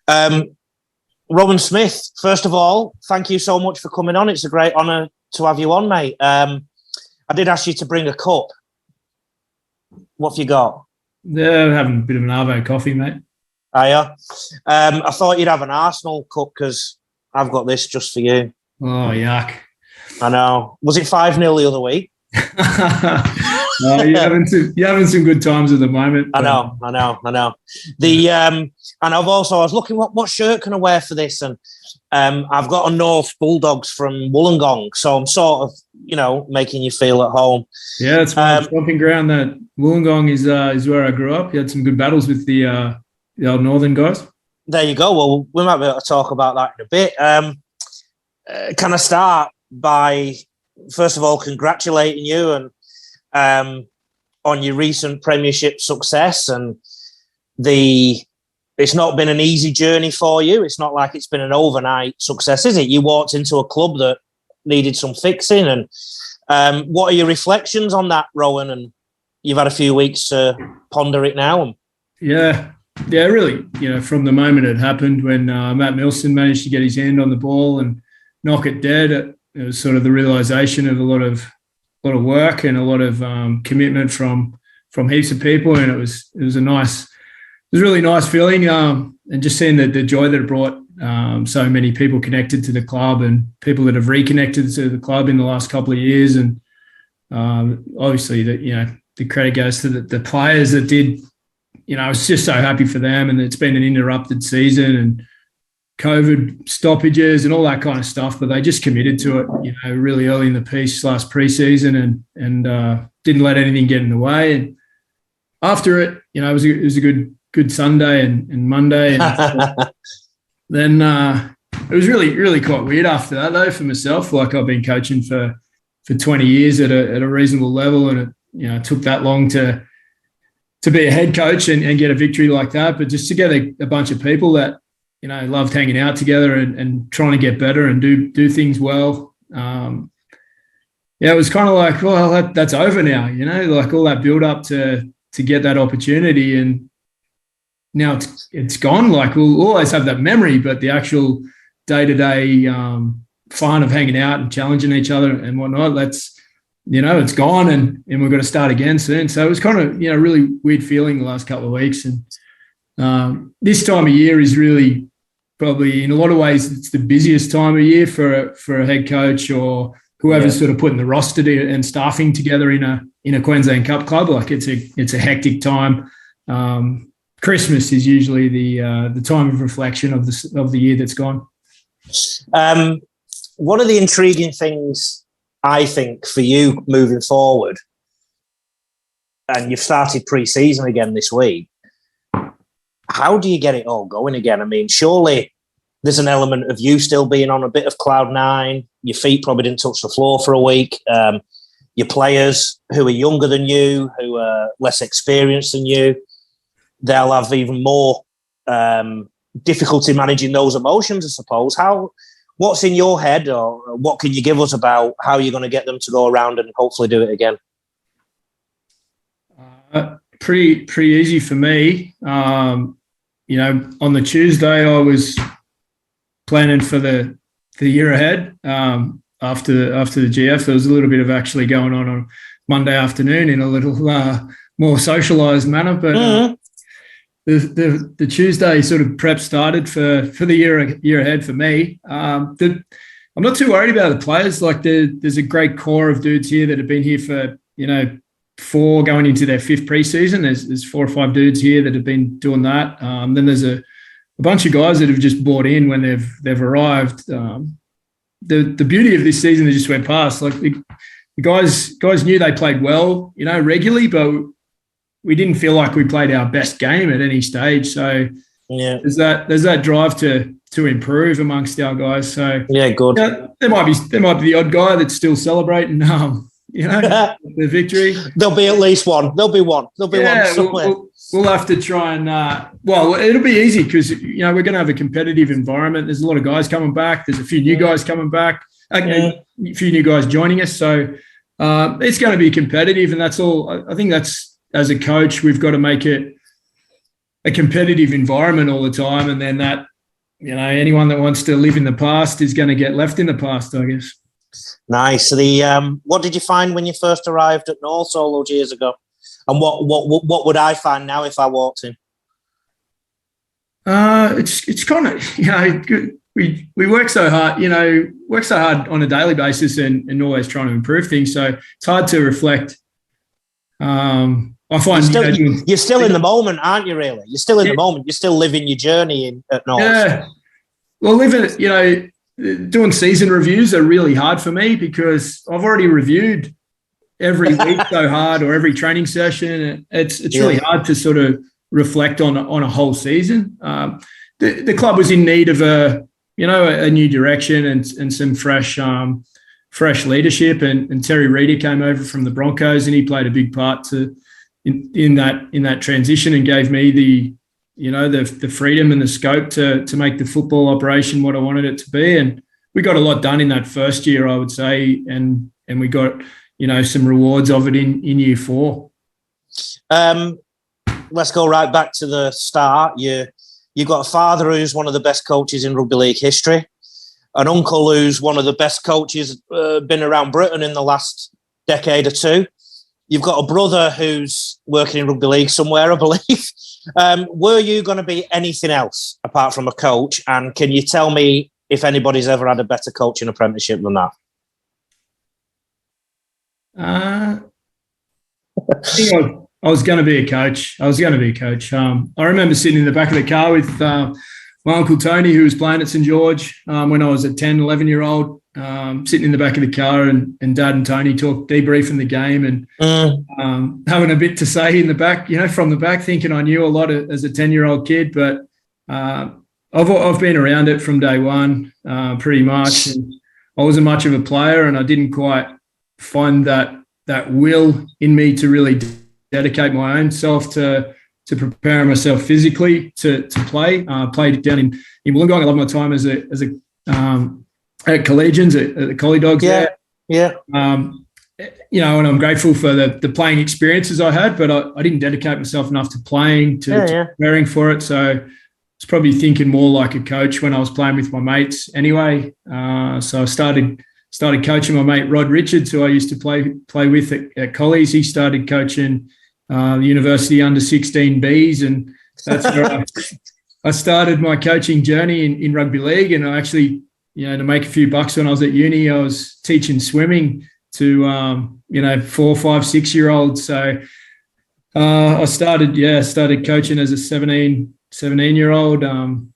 Um, Rohan Smith, first of all, thank you so much for coming on. It's a great honour to have you on, mate. I did ask you to bring a cup. What have you got? Yeah, I'm having a bit of an Arvo coffee, mate. Are you? I thought you'd have an Arsenal cup because I've got this just for you. Oh, yuck. I know. Was it 5-0 the other week? No, you're having some good times at the moment. I know. And I was looking what shirt can I wear for this, and I've got a Norths Bulldogs from Wollongong, so I'm sort of making you feel at home. Yeah, it's my stomping ground. That Wollongong is where I grew up. You had some good battles with the old Northern guys. There you go. Well, we might be able to talk about that in a bit. Can I start by first of all congratulating you and on your recent Premiership success, and it's not been an easy journey for you. It's not like it's been an overnight success, is it? You walked into a club that needed some fixing, and what are your reflections on that, Rohan? And you've had a few weeks to ponder it now. Yeah, really. From the moment it happened, when Matt Milson managed to get his hand on the ball and knock it dead, it was sort of the realisation of a lot of work and a lot of commitment from heaps of people, and it was a really nice feeling, and just seeing the joy that it brought. So many people connected to the club and people that have reconnected to the club in the last couple of years, and obviously the credit goes to the players that did. I was just so happy for them, and it's been an interrupted season and COVID stoppages and all that kind of stuff, but they just committed to it, really early in the piece last pre-season, and didn't let anything get in the way. And after it, it was a good Sunday and Monday, and then it was really, really quite weird after that though for myself. Like, I've been coaching for 20 years at a reasonable level, and it took that long to be a head coach and get a victory like that, but just to get a bunch of people that loved hanging out together and trying to get better and do things well. It was kind of like, well, that's over now, like all that build up to get that opportunity, and now it's gone. Like, we'll always have that memory, but the actual day-to-day fun of hanging out and challenging each other and whatnot, it's gone, and we've got to start again soon. So it was kind of, really weird feeling the last couple of weeks. And this time of year is really probably, in a lot of ways, it's the busiest time of year for a head coach or whoever's sort of putting the roster and staffing together in a Queensland Cup club. Like, it's a hectic time. Christmas is usually the time of reflection of the year that's gone. One of the intriguing things, I think, for you moving forward, and you've started pre-season again this week, how do you get it all going again? I mean, surely there's an element of you still being on a bit of cloud nine. Your feet probably didn't touch the floor for a week. Your players who are younger than you, who are less experienced than you, they'll have even more difficulty managing those emotions, I suppose. What's in your head, or what can you give us about how you're going to get them to go around and hopefully do it again? Pretty easy for me. On the Tuesday, I was planning for the year ahead. After the GF, there was a little bit of actually going on Monday afternoon in a little more socialised manner, but the Tuesday sort of prep started for the year ahead for me. I'm not too worried about the players. Like, there's a great core of dudes here that have been here for 4 going into their 5th preseason. There's 4 or 5 dudes here that have been doing that. Then there's a bunch of guys that have just bought in when they've arrived. The beauty of this season that just went past, like the guys knew they played well, regularly, but we didn't feel like we played our best game at any stage. So there's that drive to improve amongst our guys. So good. There might be the odd guy that's still celebrating, the victory. There'll be at least one. There'll be one somewhere. We'll have to try and it'll be easy because we're going to have a competitive environment. There's a lot of guys coming back. There's a few new guys coming back. A few new guys joining us. So it's going to be competitive, and that's all. I think that's, as a coach, we've got to make it a competitive environment all the time, and then that anyone that wants to live in the past is going to get left in the past, I guess. Nice. What did you find when you first arrived at Norths all those years ago? And what would I find now if I walked in? It's kind of, we work so hard, on a daily basis and always trying to improve things. So it's hard to reflect. I find you're still in the moment, aren't you? Really, you're still in the moment. You're still living your journey at Norths. Yeah. Well, doing season reviews are really hard for me because I've already reviewed every week so hard, or every training session. It's really hard to sort of reflect on a whole season. The club was in need of a new direction and some fresh leadership. And Terry Reeder came over from the Broncos, and he played a big part in that transition, and gave me the freedom and the scope to make the football operation what I wanted it to be. And we got a lot done in that first year, I would say, and we got some rewards of it in year 4. Let's go right back to the start. You've got a father who's one of the best coaches in rugby league history, an uncle who's one of the best coaches been around Britain in the last decade or two. You've got a brother who's working in rugby league somewhere, I believe. Were you going to be anything else apart from a coach? And can you tell me if anybody's ever had a better coaching apprenticeship than that? I was going to be a coach. I remember sitting in the back of the car with my Uncle Tony, who was playing at St. George when I was a 10, 11-year-old, sitting in the back of the car, and Dad and Tony debriefing the game and having a bit to say in the back, from the back, thinking I knew a lot as a 10-year-old kid. But I've been around it from day one, pretty much. And I wasn't much of a player, and I didn't quite find that will in me to really dedicate my own self to prepare myself physically to play. Played down in Wollongong. I love my time as a at Collegians, at the Collie Dogs there. Yeah. And I'm grateful for the playing experiences I had, but I didn't dedicate myself enough to playing, to preparing for it. So I was probably thinking more like a coach when I was playing with my mates anyway. So I started coaching my mate Rod Richards, who I used to play with at Collies. He started coaching the University under-16 Bs, and that's where I started my coaching journey in rugby league. And I actually, to make a few bucks when I was at uni, I was teaching swimming to 4, 5, 6-year-olds. So I started coaching as a 17-year-old. And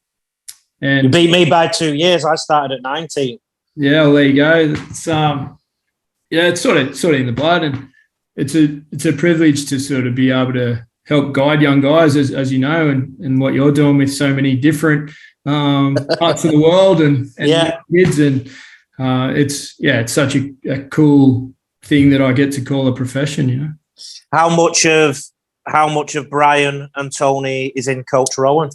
you beat me by 2 years. I started at 19. Yeah, well, there you go. It's sort of in the blood, and it's a privilege to sort of be able to help guide young guys, as you know, and what you're doing with so many different parts of the world and kids, and it's such a cool thing that I get to call a profession. How much of Brian and Tony is in Coach Rohan?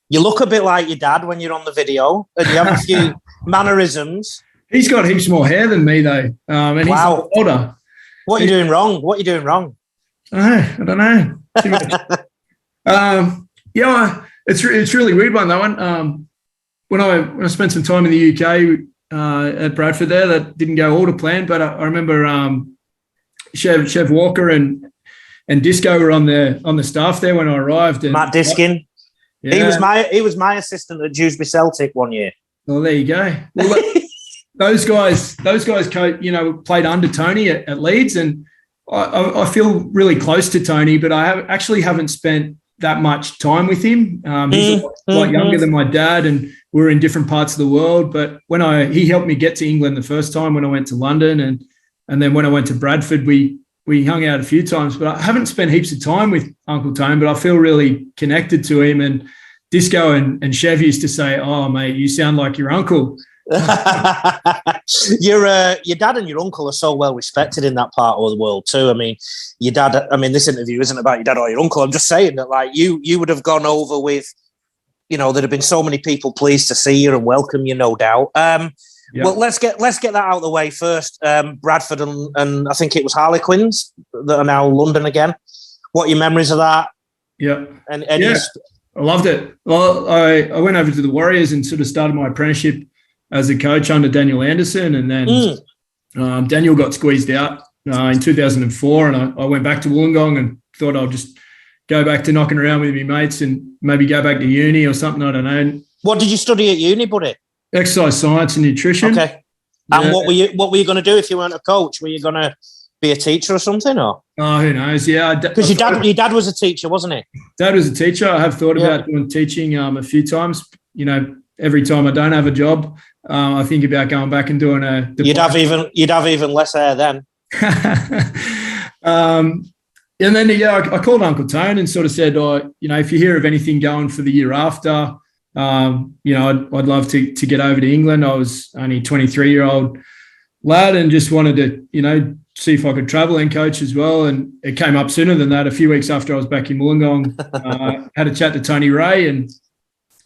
You look a bit like your dad when you're on the video, and you have a few mannerisms. He's got heaps more hair than me, though, and he's older. What are you doing wrong? I don't know. Too much. It's really weird one, that one. When I spent some time in the UK at Bradford there, that didn't go all to plan, but I remember Chev Walker and Disco were on the staff there when I arrived. And Matt Diskin. Yeah. He was my assistant at Dewsbury Celtic one year. Well, there you go. Well, those guys, played under Tony at Leeds, and I feel really close to Tony, but I haven't spent that much time with him. He's a lot younger than my dad, and we're in different parts of the world. But he helped me get to England the first time when I went to London, and then when I went to Bradford, we hung out a few times. But I haven't spent heaps of time with Uncle Tone, but I feel really connected to him. And Disco and Chev used to say, "Oh, mate, you sound like your uncle." Your dad and your uncle are so well respected in that part of the world too. I mean, your dad. I mean, this interview isn't about your dad or your uncle. I'm just saying that, like, you would have gone over with, there'd have been so many people pleased to see you and welcome you, no doubt. Well, let's get that out of the way first. Bradford and I think it was Harlequins that are now London again. What are your memories of that? Yeah. And loved it. Well, I went over to the Warriors and sort of started my apprenticeship as a coach under Daniel Anderson, and then Daniel got squeezed out in 2004, and I went back to Wollongong and thought I'll just go back to knocking around with my mates and maybe go back to uni or something. I don't know. What did you study at uni, buddy? Exercise science and nutrition. Okay. And what were you going to do if you weren't a coach? Were you going to be a teacher or something? Or who knows? Yeah, because your dad was a teacher, wasn't he? Dad was a teacher. I have thought about doing teaching a few times. You know, every time I don't have a job, I think about going back and doing a. You'd have even less hair then. And then I called Uncle Tone and sort of said, if you hear of anything going for the year after, I'd love to get over to England. I was only a 23-year-old lad and just wanted to, see if I could travel and coach as well. And it came up sooner than that. A few weeks after I was back in Wollongong, had a chat to Tony Ray, and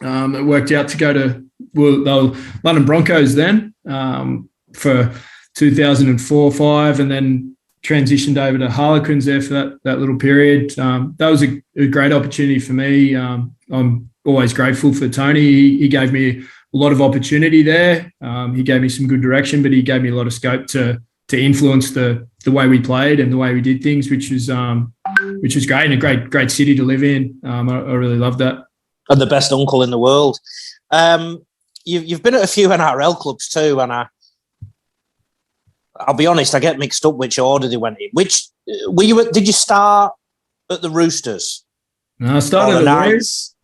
it worked out to go to the London Broncos then for 2004-05, and then transitioned over to Harlequins there for that little period. That was a great opportunity for me. I'm always grateful for Tony. He gave me a lot of opportunity there. He gave me some good direction, but he gave me a lot of scope to influence the way we played and the way we did things, which was great, and a great city to live in. I really loved that. And the best uncle in the world. You've been at a few NRL clubs too, and I'll be honest, I get mixed up which order they went in. Did you start at the Roosters? No, I started at the Warriors.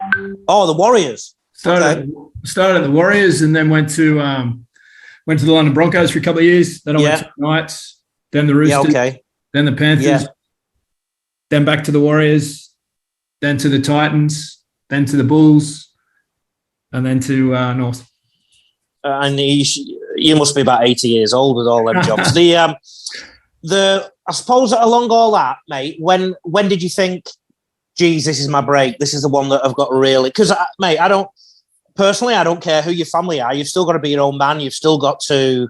Oh, the Warriors. Started at the Warriors, and then went to the London Broncos for a couple of years. Then I went to the Knights, then the Roosters, then the Panthers, then back to the Warriors, then to the Titans, then to the Bulls, and then to North. And you must be about 80 years old with all them jobs. I suppose along all that, mate, when did you think, geez, this is my break. This is the one that I've got to really... Because, mate, I don't care who your family are. You've still got to be your own man. You've still got to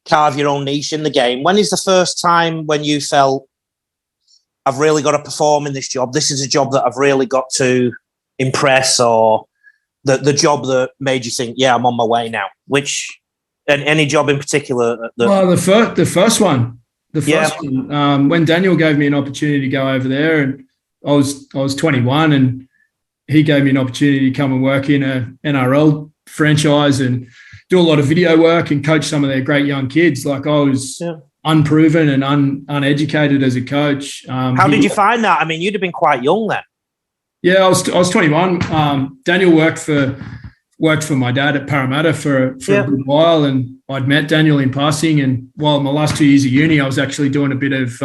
carve your own niche in the game. When is the first time when you felt, I've really got to perform in this job? This is a job that I've really got to impress, or the job that made you think, yeah, I'm on my way now? And any job in particular? The first one. The first one. When Daniel gave me an opportunity to go over there, and I was 21, and he gave me an opportunity to come and work in a NRL franchise and do a lot of video work and coach some of their great young kids. Like, I was unproven and uneducated as a coach. How did you find that? I mean, you'd have been quite young then. Yeah, I was 21. Daniel worked for my dad at Parramatta for a good while, and I'd met Daniel in passing. And while my last 2 years of uni, I was actually doing a bit of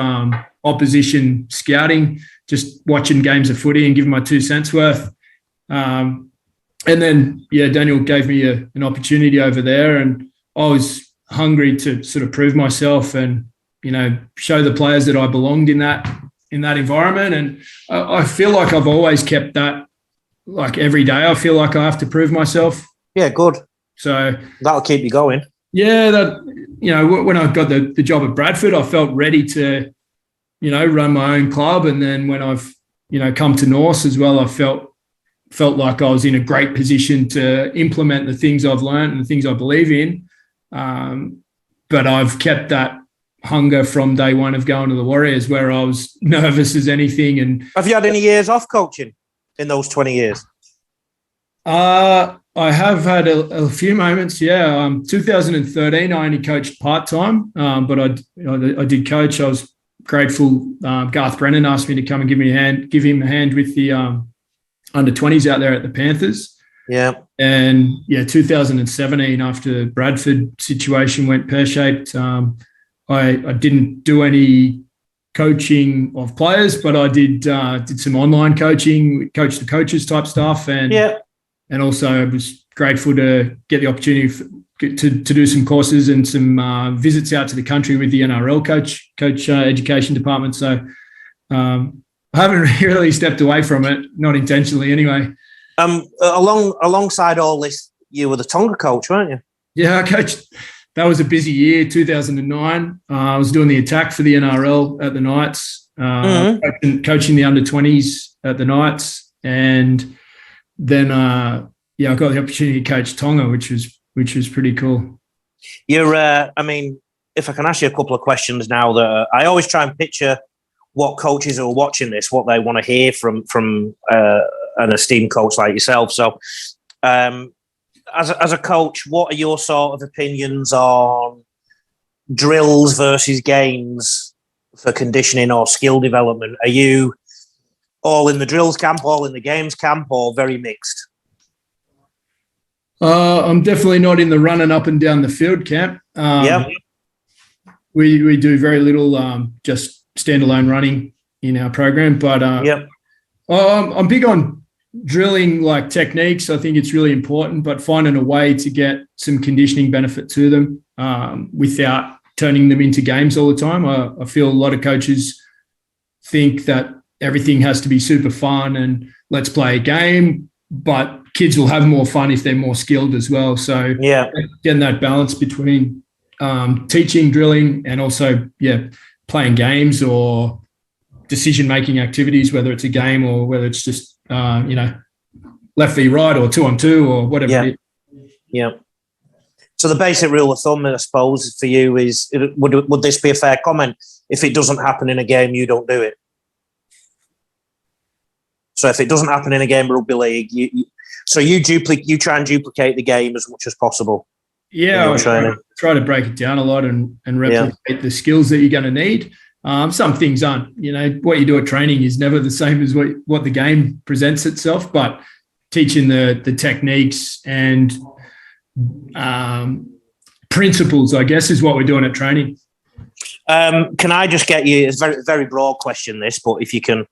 opposition scouting, just watching games of footy and giving my 2 cents worth. And then, Daniel gave me an opportunity over there, and I was hungry to sort of prove myself and, show the players that I belonged in that environment. And I feel like I've always kept that, like every day I feel like I have to prove myself. Yeah, good. So that'll keep you going. Yeah, when I got the job at Bradford, I felt ready to, run my own club. And then when I've, come to Norths as well, I felt like I was in a great position to implement the things I've learned and the things I believe in. But I've kept that hunger from day one of going to the Warriors, where I was nervous as anything. And have you had any years off coaching in those 20 years? I have had a few moments, 2013, I only coached part-time, but I did coach. I was grateful. Garth Brennan asked me to come and give him a hand with the under-20s out there at the Panthers. Yeah. And, 2017, after the Bradford situation went pear-shaped, I didn't do any coaching of players, but I did some online coaching, coach the coaches type stuff, and also I was grateful to get the opportunity to do some courses and some visits out to the country with the NRL coach education department. So I haven't really stepped away from it, not intentionally anyway. Alongside all this, you were the Tonga coach, weren't you? Yeah, I coached. That was a busy year, 2009. I was doing the attack for the NRL at the Knights, coaching the under-20s at the Knights. And then I got the opportunity to coach Tonga, which was pretty cool. You're, if I can ask you a couple of questions now, that I always try and picture what coaches who are watching this, what they want to hear from an esteemed coach like yourself. So, as a coach, what are your sort of opinions on drills versus games for conditioning or skill development? Are you all in the drills camp, all in the games camp, or very mixed? I'm definitely not in the running up and down the field camp. We do very little just standalone running in our program, but I'm big on drilling like techniques. I think it's really important, but finding a way to get some conditioning benefit to them without turning them into games all the time. I feel a lot of coaches think that everything has to be super fun and let's play a game, but kids will have more fun if they're more skilled as well. So getting that balance between teaching, drilling, and also playing games or decision-making activities, whether it's a game or whether it's just left v right or 2-on-2 or whatever it is. Yeah. So the basic rule of thumb, I suppose, for you is, would this be a fair comment? If it doesn't happen in a game, you don't do it. So if it doesn't happen in a game of rugby league, you try and duplicate the game as much as possible. Yeah, I try to break it down a lot and replicate the skills that you're going to need. Some things aren't. What you do at training is never the same as what the game presents itself, but teaching the techniques and principles, I guess, is what we're doing at training. Can I just get you, it's a very, very broad question, this, but if you can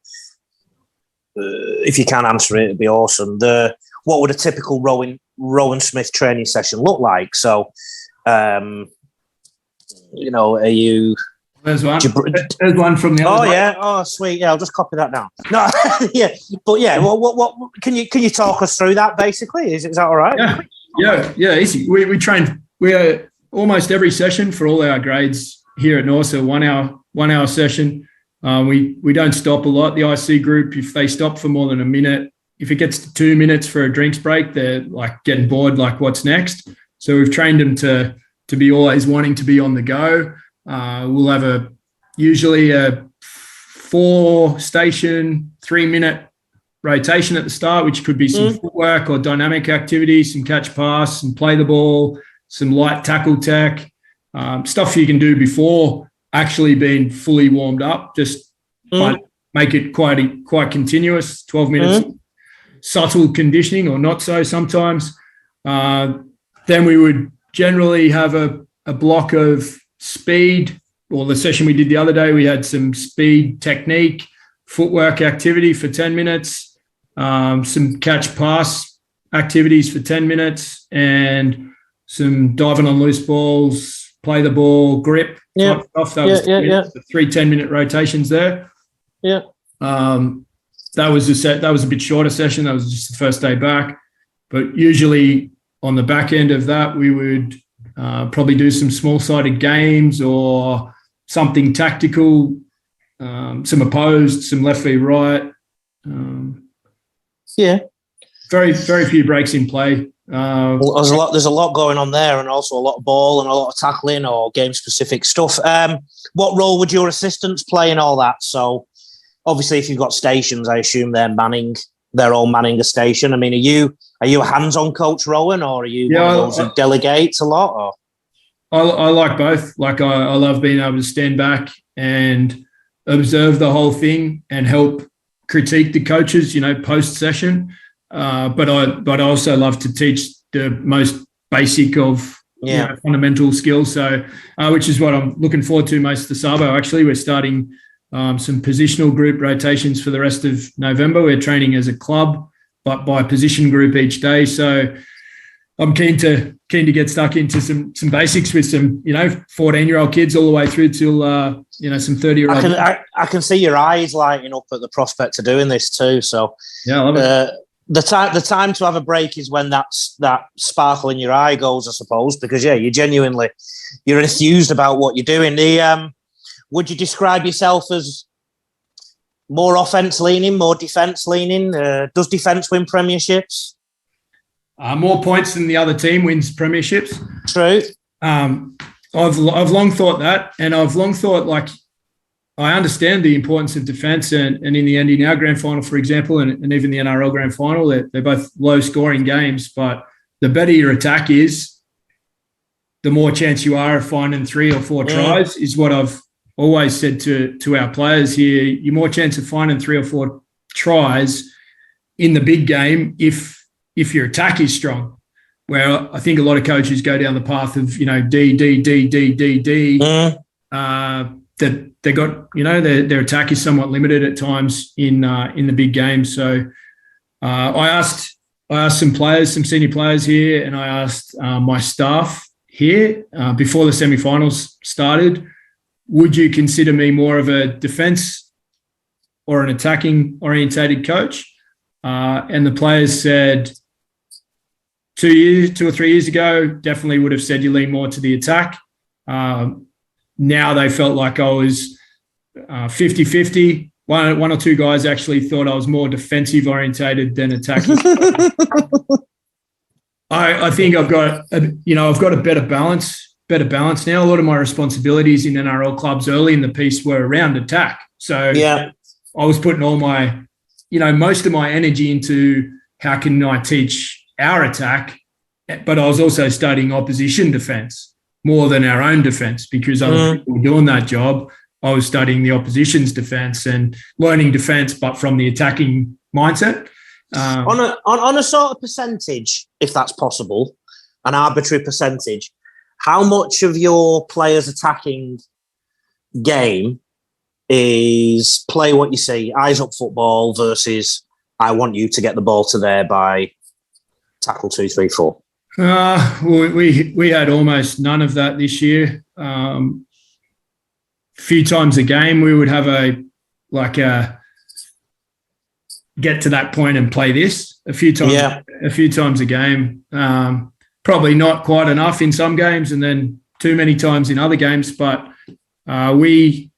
answer it, it'd be awesome. What would a typical Rohan Smith training session look like? So, are you... There's one. There's one from the other. Oh, yeah. Oh, sweet. Yeah, I'll just copy that down. No, yeah. But, yeah, what can you talk us through that, basically? Is that all right? Yeah, easy. We train... We almost every session for all our grades here at Norths, a 1 hour session. We don't stop a lot. The IC group, if they stop for more than a minute, if it gets to 2 minutes for a drinks break, they're like getting bored, like what's next? So we've trained them to be always wanting to be on the go. We'll have usually a 4-station, 3-minute rotation at the start, which could be some footwork or dynamic activities, some catch pass, some play the ball, some light tackle tech, stuff you can do before actually being fully warmed up, just make it quite continuous, 12 minutes, subtle conditioning or not so sometimes. Then we would generally have a block of speed, or the session we did the other day, we had some speed technique, footwork activity for 10 minutes, some catch pass activities for 10 minutes, and some diving on loose balls, play the ball, grip type stuff. That was 3 10-minute rotations there. Yeah. That was a bit shorter session. That was just the first day back. But usually on the back end of that, we would probably do some small-sided games or something tactical, some opposed, some left v right. Very, very few breaks in play. Well, there's a lot going on there, and also a lot of ball and a lot of tackling or game-specific stuff. What role would your assistants play in all that? So, obviously, if you've got stations, I assume they're all manning a station. I mean, are you a hands-on coach, Rohan, or are you one of those who delegates a lot? Or? I like both. Like I love being able to stand back and observe the whole thing and help critique the coaches, post-session. But I also love to teach the most basic of fundamental skills. So, which is what I'm looking forward to most of the Sabo. Actually, we're starting some positional group rotations for the rest of November. We're training as a club, but by position group each day. So I'm keen to get stuck into some basics with some 14-year-old kids all the way through till some 30-year-old. I can see your eyes lighting up at the prospect of doing this too. So yeah, I love it. The time to have a break is when that sparkle in your eye goes, I suppose, because you're enthused about what you're doing. Would you describe yourself as More offense leaning, more defense leaning. Does defense win premierships? More points than the other team wins premierships. True. I've long thought that, and I've long thought, like, I understand the importance of defence, and in the end, in our grand final, for example, and even the NRL grand final, they're both low-scoring games, but the better your attack is, the more chance you are of finding 3 or 4 tries, is what I've always said to our players here. You're more chance of finding 3 or 4 tries in the big game if your attack is strong. Where I think a lot of coaches go down the path of, D, that they got, their attack is somewhat limited at times in the big game. So I asked some players, some senior players here, and I asked my staff here before the semi-finals started, would you consider me more of a defence or an attacking orientated coach? And the players said 2 or 3 years ago, definitely would have said you lean more to the attack. Now they felt like I was 50-50. One or two guys actually thought I was more defensive orientated than attacking. I think I've got a better balance now. A lot of my responsibilities in NRL clubs early in the piece were around attack. So I was putting all my, most of my energy into how can I teach our attack, but I was also studying opposition defence more than our own defence, because I was doing that job. I was studying the opposition's defence and learning defence, but from the attacking mindset. On a sort of percentage, if that's possible, an arbitrary percentage, how much of your players' attacking game is play what you see, eyes up football, versus I want you to get the ball to there by tackle 2, 3, 4? We had almost none of that this year. Few times a game we would have get to that point and play this a few times a game. Probably not quite enough in some games, and then too many times in other games. But we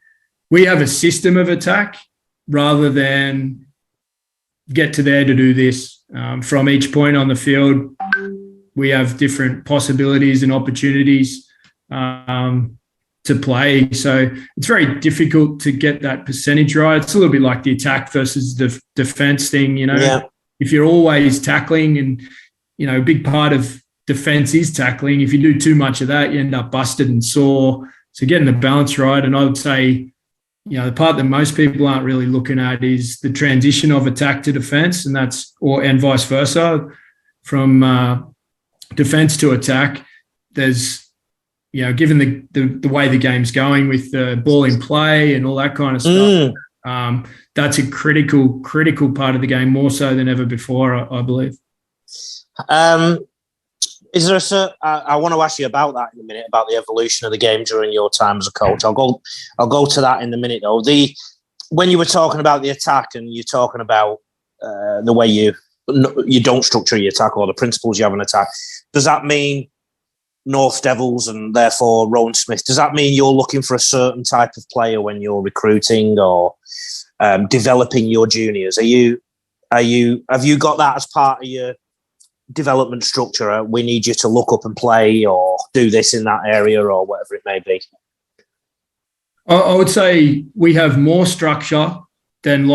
have a system of attack rather than get to there to do this. From each point on the field, we have different possibilities and opportunities to play. So it's very difficult to get that percentage right. It's a little bit like the attack versus the defense thing, If you're always tackling, and, a big part of defense is tackling. If you do too much of that, you end up busted and sore. So getting the balance right. And I would say, the part that most people aren't really looking at is the transition of attack to defense, and vice versa, from defense to attack. There's, given the way the game's going with the ball in play and all that kind of stuff, that's a critical part of the game, more so than ever before, I believe. Is there I want to ask you about that in a minute, about the evolution of the game during your time as a coach. I'll go to that in a minute, though. When you were talking about the attack, and you're talking about the way you don't structure your attack, or the principles you have in attack, does that mean Norths Devils and therefore Rohan Smith? Does that mean you're looking for a certain type of player when you're recruiting or developing your juniors? Have you got that as part of your development structure? We need you to look up and play, or do this in that area, or whatever it may be. I would say we have more structure than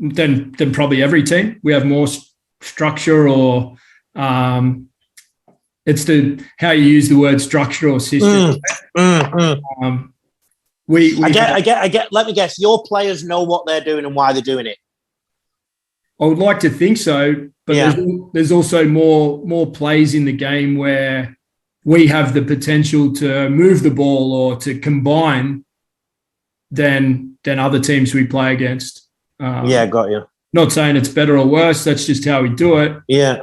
than probably every team. We have more structure, or it's how you use the word structure or system. I get. Let me guess. Your players know what they're doing and why they're doing it. I would like to think so, but there's also more plays in the game where we have the potential to move the ball or to combine than other teams we play against. Got you. Not saying it's better or worse. That's just how we do it. Yeah.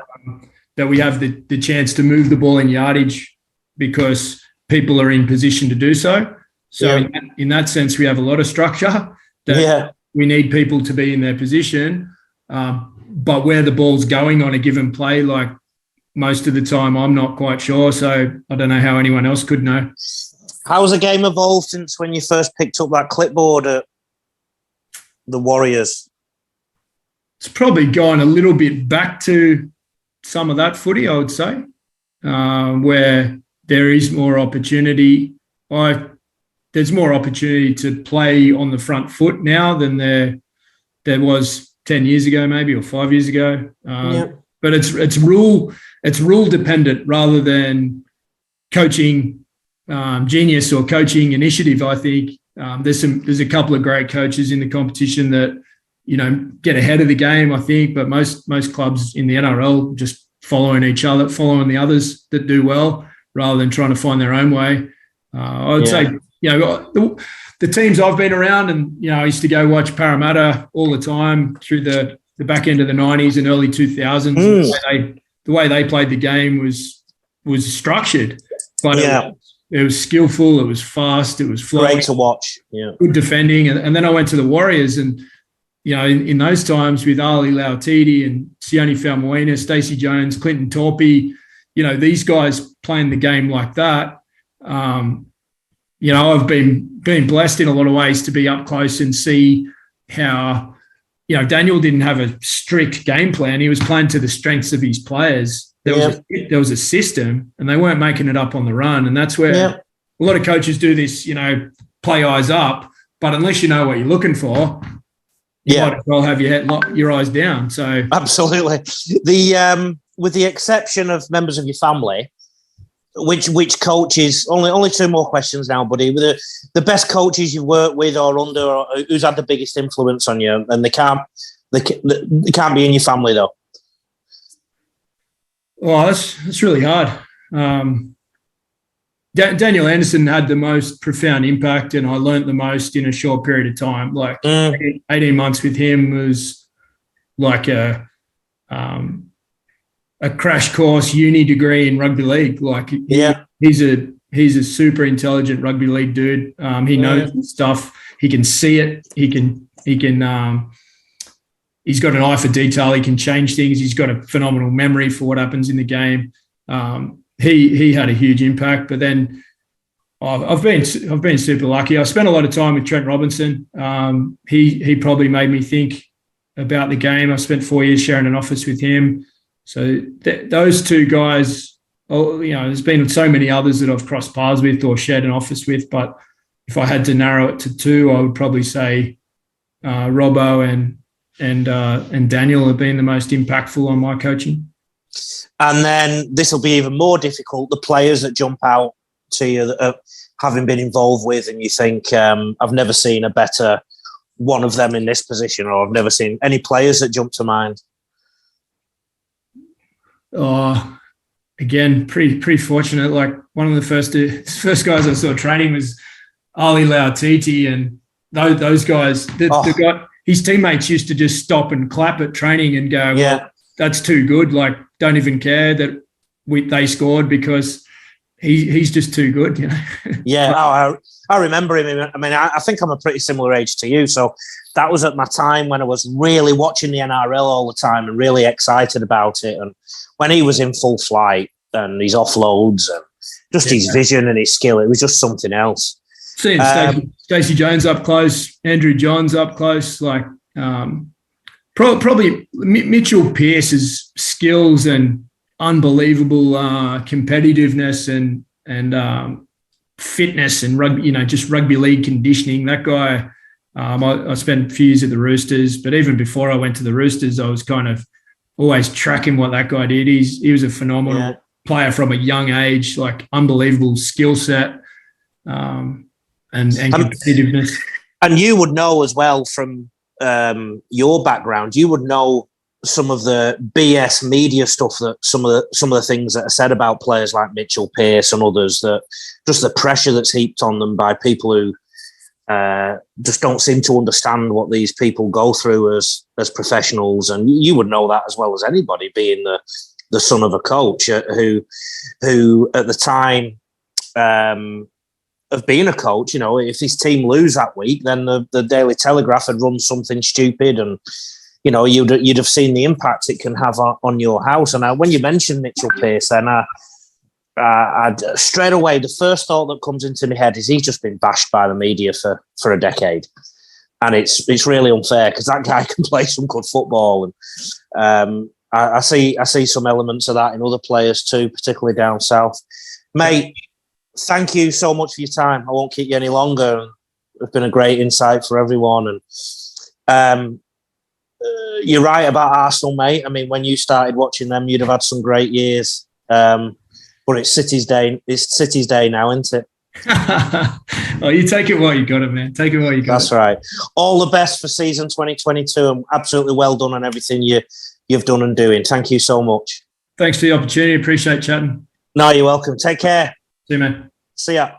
That we have the chance to move the ball in yardage because people are in position to do so. So in that sense, we have a lot of structure. We need people to be in their position. But where the ball's going on a given play, like most of the time, I'm not quite sure. So I don't know how anyone else could know. How has the game evolved since when you first picked up that clipboard at the Warriors? It's probably gone a little bit back to some of that footy, I would say, where there is more opportunity. There's more opportunity to play on the front foot now than there was 10 years ago, maybe, or 5 years ago. But it's rule dependent rather than coaching genius or coaching initiative. I think there's a couple of great coaches in the competition that get ahead of the game, I think, but most clubs in the NRL just following each other, following the others that do well, rather than trying to find their own way. I would say, the teams I've been around, and I used to go watch Parramatta all the time through the back end of the 90s and early 2000s. The way they played the game was structured, but it was skillful, it was fast, it was flowing. Great to watch. Yeah, good defending, and then I went to the Warriors, and in those times with Ali Lautiti and Sione Faumuina, Stacey Jones, Clinton Torpey, these guys playing the game like that. I've been blessed in a lot of ways to be up close and see how, Daniel didn't have a strict game plan. He was playing to the strengths of his players. There was a system, and they weren't making it up on the run. And that's where a lot of coaches do this, play eyes up. But unless you know what you're looking for, you might as well have your eyes down. So absolutely. With the exception of members of your family, which coaches? Only two more questions now, buddy. The best coaches you've worked with or under, or who's had the biggest influence on you, and they can't be in your family though. Oh, that's really hard. Daniel Anderson had the most profound impact, and I learnt the most in a short period of time. 18 months with him was like a crash course uni degree in rugby league. He's a super intelligent rugby league dude. He knows his stuff. He can see it. He's got an eye for detail. He can change things. He's got a phenomenal memory for what happens in the game. He had a huge impact. But then I've been super lucky. I spent a lot of time with Trent Robinson. He probably made me think about the game. I spent 4 years sharing an office with him. So those two guys, there's been so many others that I've crossed paths with or shared an office with. But if I had to narrow it to two, I would probably say Robbo and Daniel have been the most impactful on my coaching. And then this will be even more difficult. The players that jump out to you that having been involved with, and you think, I've never seen a better one of them in this position, or I've never seen any players that jump to mind. Again, pretty fortunate. Like one of the first guys I saw training was Ali Lautiti, and those guys. The guy, his teammates used to just stop and clap at training and go, well, that's too good. Like, don't even care that they scored because he's just too good. I remember him. I mean, I think I'm a pretty similar age to you. So that was at my time when I was really watching the NRL all the time and really excited about it. And when he was in full flight and his offloads and just his vision and his skill, it was just something else. Seeing Stacey Jones up close, Andrew Johns up close, probably Mitchell Pearce's skills and unbelievable competitiveness and fitness and rugby, just rugby league conditioning. That guy, I spent a few years at the Roosters, but even before I went to the Roosters, I was kind of always tracking what that guy did. He was a phenomenal player from a young age, like unbelievable skill set and competitiveness. And you would know as well from your background, you would know some of the BS media stuff, that some of the things that are said about players like Mitchell Pearce and others, that just the pressure that's heaped on them by people who just don't seem to understand what these people go through as professionals. And you would know that as well as anybody, being the son of a coach who at the time of being a coach, if his team lose that week, then the Daily Telegraph had run something stupid, and you'd have seen the impact it can have on your house. And when you mentioned Mitchell Pearce, then I'd straight away, the first thought that comes into my head is he's just been bashed by the media for a decade. And it's really unfair because that guy can play some good football. And I see some elements of that in other players too, particularly down south. Mate, thank you so much for your time. I won't keep you any longer. It's been a great insight for everyone. And you're right about Arsenal, mate. I mean, when you started watching them, you'd have had some great years. But it's City's day. It's City's day now, isn't it? Oh, you take it while you got it, man. Take it while you got it. That's right. All the best for season 2022, and absolutely well done on everything you've done and doing. Thank you so much. Thanks for the opportunity. Appreciate chatting. No, you're welcome. Take care. See you, man. See ya.